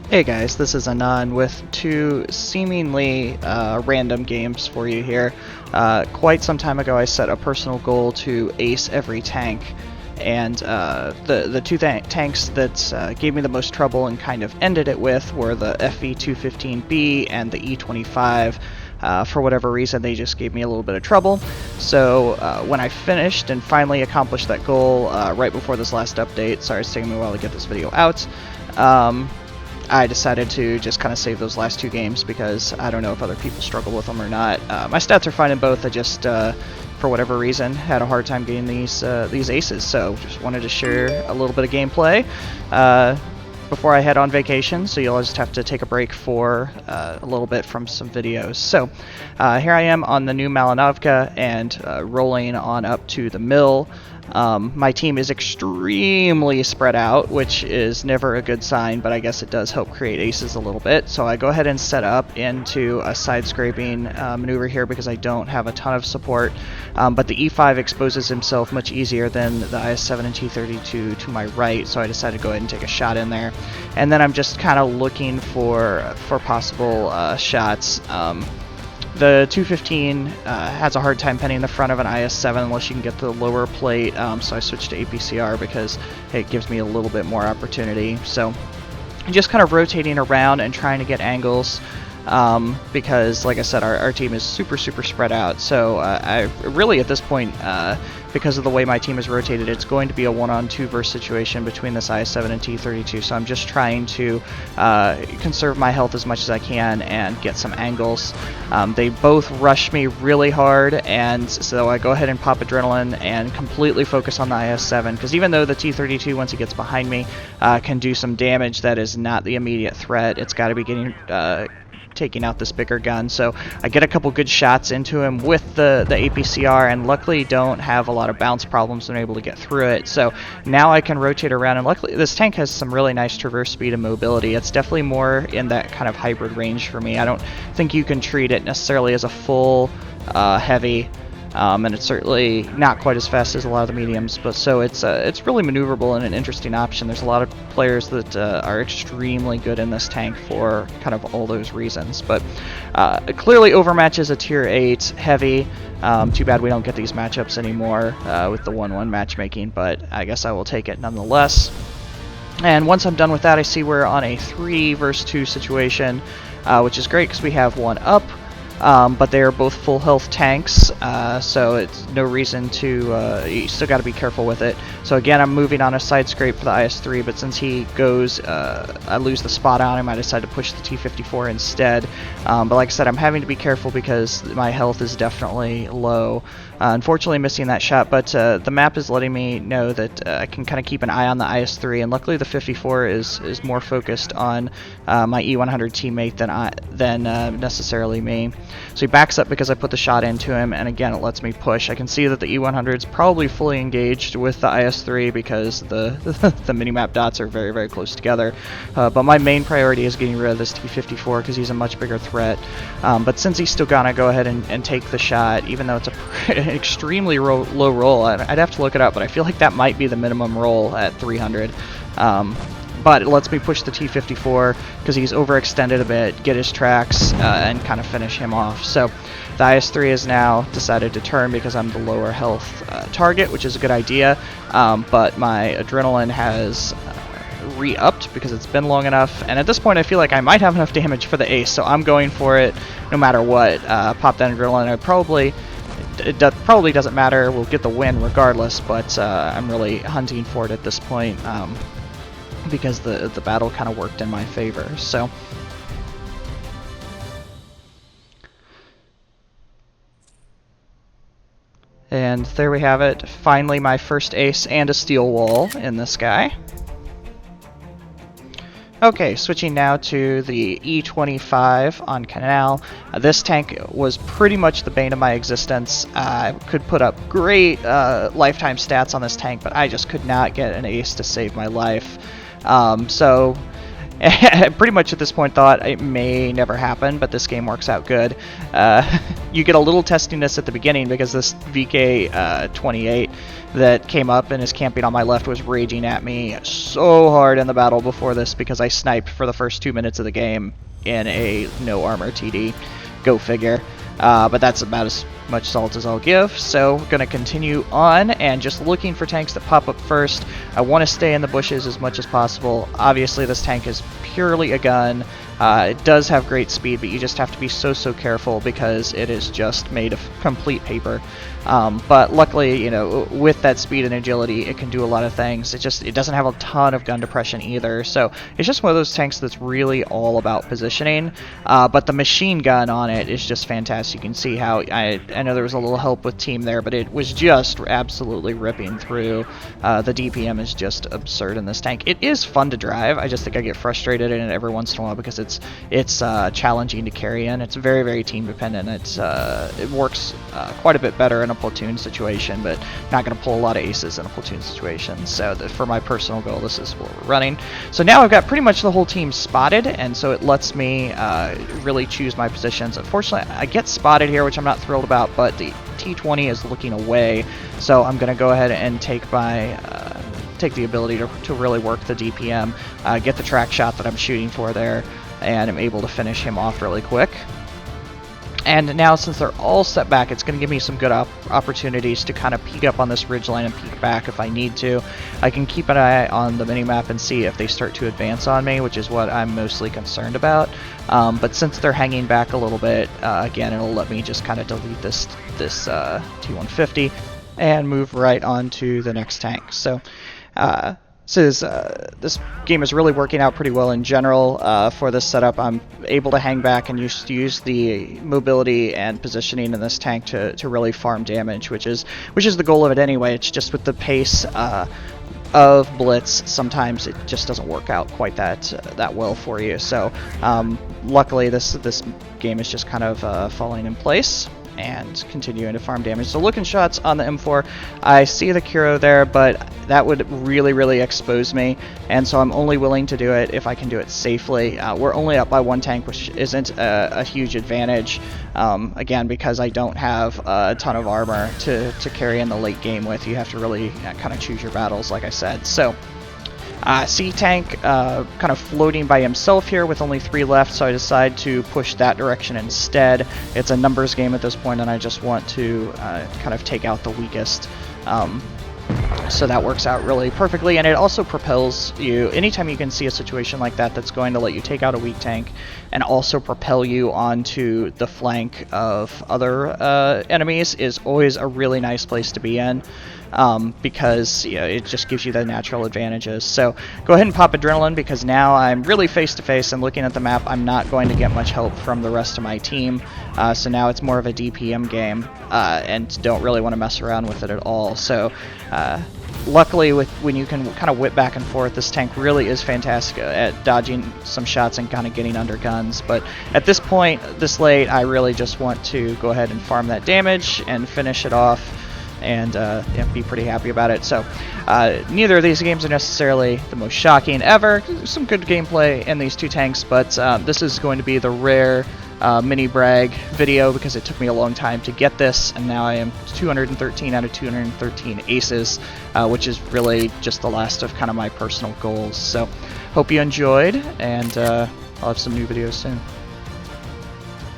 Hey guys, this is Anon with two seemingly random games for you here. Quite some time ago I set a personal goal to ace every tank, and the two tanks that gave me the most trouble and kind of ended it with were the e25B and the e25. For whatever reason, they just gave me a little bit of trouble. So when I finished and finally accomplished that goal right before this last update, sorry it's taking me a while to get this video out, I decided to just kind of save those last two games because I don't know if other people struggle with them or not. My stats are fine in both. I just, for whatever reason, had a hard time getting these aces. So just wanted to share a little bit of gameplay before I head on vacation. So you'll just have to take a break for a little bit from some videos. So here I am on the new Malinovka and rolling on up to the mill. My team is extremely spread out, which is never a good sign, but I guess it does help create aces a little bit. So I go ahead and set up into a side scraping maneuver here because I don't have a ton of support, but the e5 exposes himself much easier than the is7 and t32 to my right, so I decided to go ahead and take a shot in there. And then I'm just kind of looking for possible shots. The 215 has a hard time penning the front of an is7 unless you can get the lower plate, so I switched to APCR because it gives me a little bit more opportunity. So just kind of rotating around and trying to get angles because, like I said, our team is super spread out. So I really, at this point, because of the way my team is rotated, it's going to be a 1-on-2 verse situation between this is7 and t32. So I'm just trying to conserve my health as much as I can and get some angles. They both rush me really hard, and so I go ahead and pop adrenaline and completely focus on the is7, because even though the t32, once it gets behind me, can do some damage, that is not the immediate threat. It's got to be getting taking out this bigger gun. So I get a couple good shots into him with the APCR, and luckily don't have a lot of bounce problems and I'm able to get through it. So now I can rotate around, and luckily this tank has some really nice traverse speed and mobility. It's definitely more in that kind of hybrid range for me. I don't think you can treat it necessarily as a full heavy, and it's certainly not quite as fast as a lot of the mediums, but so it's really maneuverable and an interesting option. There's a lot of players that are extremely good in this tank for kind of all those reasons, but it clearly overmatches a tier 8 heavy. Too bad we don't get these matchups anymore with the 1-1 matchmaking, but I guess I will take it nonetheless. And once I'm done with that, I see we're on a 3 versus 2 situation, which is great because we have one up. But they are both full health tanks, so it's no reason to, you still got to be careful with it. So again, I'm moving on a side scrape for the is3, but since he goes, I lose the spot on him, I decide to push the t54 instead. But like I said, I'm having to be careful because my health is definitely low. Unfortunately missing that shot, but the map is letting me know that I can kind of keep an eye on the is3, and luckily the 54 is more focused on my e100 teammate than necessarily me. So he backs up because I put the shot into him, and again it lets me push. I can see that the e100 is probably fully engaged with the is3 because the minimap dots are very close together. But my main priority is getting rid of this t54 because he's a much bigger threat. But since he's still gonna go ahead and take the shot, even though it's an extremely low roll, I'd have to look it up, but I feel like that might be the minimum roll at 300. But it lets me push the t54 because he's overextended a bit, get his tracks, and kind of finish him off. So the is3 is now decided to turn because I'm the lower health target, which is a good idea, but my adrenaline has re-upped because it's been long enough, and at this point I feel like I might have enough damage for the ace, so I'm going for it no matter what. Pop that adrenaline. It probably doesn't matter, we'll get the win regardless, but I'm really hunting for it at this point. Because the battle kind of worked in my favor. So and there we have it, finally my first ace and a steel wall in this guy. Okay, switching now to the e25 on Canal. This tank was pretty much the bane of my existence. I could put up great lifetime stats on this tank, but I just could not get an ace to save my life. So pretty much at this point thought it may never happen, but this game works out good. You get a little testiness at the beginning because this VK-28 that came up and is camping on my left was raging at me so hard in the battle before this because I sniped for the first 2 minutes of the game in a no armor TD. Go figure. But that's about as much salt as I'll give, so going to continue on and just looking for tanks that pop up first. I want to stay in the bushes as much as possible. Obviously this tank is purely a gun. It does have great speed, but you just have to be so careful because it is just made of complete paper. But luckily, you know, with that speed and agility, it can do a lot of things. It doesn't have a ton of gun depression either, so it's just one of those tanks that's really all about positioning. But the machine gun on it is just fantastic. You can see how I know there was a little help with team there, but it was just absolutely ripping through. The DPM is just absurd in this tank. It is fun to drive. I just think I get frustrated in it every once in a while because it's challenging to carry in. It's very team dependent. It works quite a bit better in a platoon situation, but not going to pull a lot of aces in a platoon situation. So for my personal goal, this is what we're running. So now I've got pretty much the whole team spotted, and so it lets me really choose my positions. Unfortunately, I get spotted here, which I'm not thrilled about, but the T20 is looking away, so I'm going to go ahead and take the ability to really work the DPM, get the track shot that I'm shooting for there, and I'm able to finish him off really quick. And now, since they're all set back, it's going to give me some good opportunities to kind of peek up on this ridgeline and peek back if I need to. I can keep an eye on the minimap and see if they start to advance on me, which is what I'm mostly concerned about. But since they're hanging back a little bit, again, it'll let me just kind of delete this T150 and move right on to the next tank. So this game is really working out pretty well in general for this setup. I'm able to hang back and use the mobility and positioning in this tank to really farm damage, which is the goal of it anyway. It's just with the pace of Blitz, sometimes it just doesn't work out quite that well for you. So luckily this game is just kind of falling in place and continuing to farm damage. So looking shots on the M4, I see the Kuro there, but that would really expose me, and so I'm only willing to do it if I can do it safely. We're only up by one tank, which isn't a huge advantage, again, because I don't have a ton of armor to carry in the late game with. You have to really kind of choose your battles, like I said. So C-Tank kind of floating by himself here with only 3 left, so I decide to push that direction instead. It's a numbers game at this point, and I just want to kind of take out the weakest. So that works out really perfectly, and it also propels you. Anytime you can see a situation like that that's going to let you take out a weak tank and also propel you onto the flank of other enemies is always a really nice place to be in. Because it just gives you the natural advantages. So go ahead and pop Adrenaline, because now I'm really face to face and looking at the map. I'm not going to get much help from the rest of my team, so now it's more of a DPM game, and don't really want to mess around with it at all. So luckily, when you can kind of whip back and forth, this tank really is fantastic at dodging some shots and kind of getting under guns. But at this point, this late, I really just want to go ahead and farm that damage and finish it off, and be pretty happy about it. So neither of these games are necessarily the most shocking ever. There's some good gameplay in these two tanks, but this is going to be the rare mini brag video because it took me a long time to get this, and now I am 213 out of 213 aces, which is really just the last of kind of my personal goals. So hope you enjoyed, and I'll have some new videos soon.